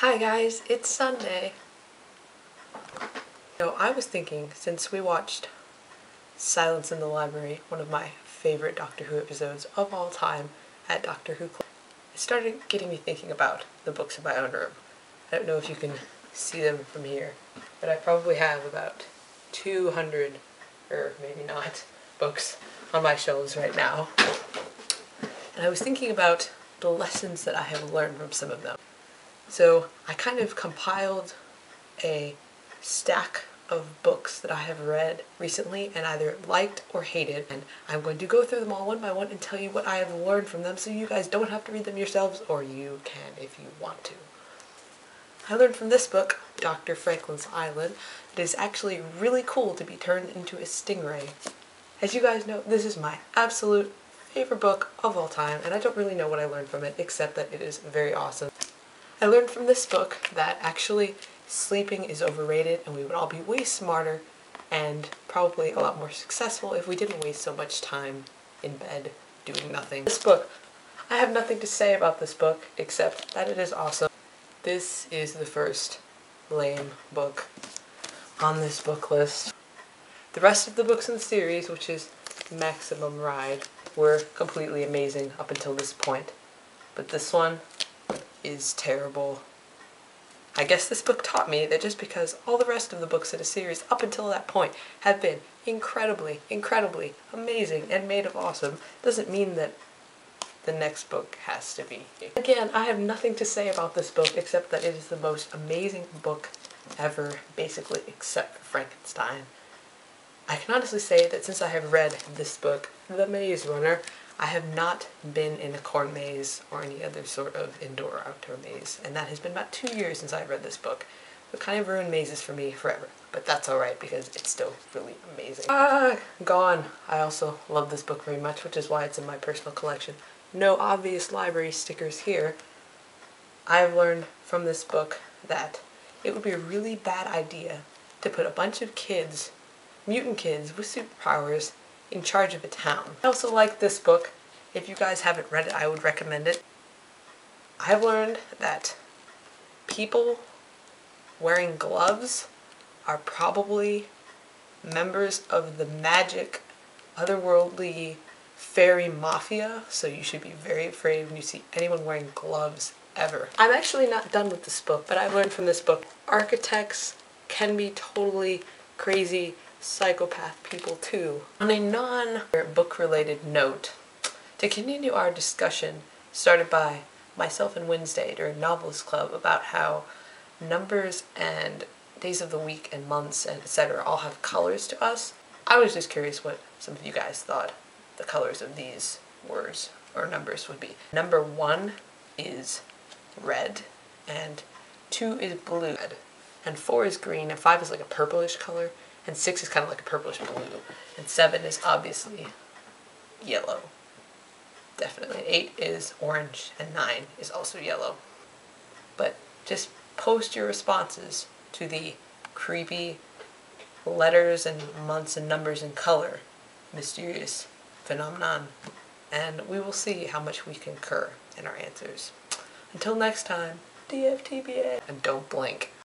Hi guys, it's Sunday. So I was thinking, since we watched Silence in the Library, one of my favorite Doctor Who episodes of all time at Doctor Who Club, it started getting me thinking about the books in my own room. I don't know if you can see them from here, but I probably have about 200, or maybe not, books on my shelves right now. And I was thinking about the lessons that I have learned from some of them. So I kind of compiled a stack of books that I have read recently and either liked or hated, and I'm going to go through them all one by one and tell you what I have learned from them so you guys don't have to read them yourselves, or you can if you want to. I learned from this book, Dr. Franklin's Island, that it is actually really cool to be turned into a stingray. As you guys know, this is my absolute favorite book of all time, and I don't really know what I learned from it except that it is very awesome. I learned from this book that actually sleeping is overrated and we would all be way smarter and probably a lot more successful if we didn't waste so much time in bed doing nothing. This book, I have nothing to say about this book except that it is awesome. This is the first lame book on this book list. The rest of the books in the series, which is Maximum Ride, were completely amazing up until this point. But this one is terrible. I guess this book taught me that just because all the rest of the books in a series up until that point have been incredibly, incredibly amazing and made of awesome, doesn't mean that the next book has to be. Again, I have nothing to say about this book except that it is the most amazing book ever, basically, except for Frankenstein. I can honestly say that since I have read this book, The Maze Runner, I have not been in a corn maze or any other sort of indoor or outdoor maze, and that has been about 2 years since I read this book. So it kind of ruined mazes for me forever, but that's alright because it's still really amazing. Gone. I also love this book very much, which is why it's in my personal collection. No obvious library stickers here. I have learned from this book that it would be a really bad idea to put a bunch of kids, mutant kids with superpowers, in charge of a town. I also like this book. If you guys haven't read it, I would recommend it. I've learned that people wearing gloves are probably members of the magic, otherworldly fairy mafia, so you should be very afraid when you see anyone wearing gloves ever. I'm actually not done with this book, but I've learned from this book architects can be totally crazy psychopath people too. On a non-book related note, to continue our discussion started by myself and Wednesday during Novelist Club about how numbers and days of the week and months and etc. all have colors to us, I was just curious what some of you guys thought the colors of these words or numbers would be. Number 1 is red, and 2 is blue, and 4 is green, and 5 is like a purplish color, and 6 is kind of like a purplish blue, and 7 is obviously yellow, definitely. 8 is orange, and 9 is also yellow. But just post your responses to the creepy letters and months and numbers and color mysterious phenomenon, and we will see how much we concur in our answers. Until next time, DFTBA, and don't blink.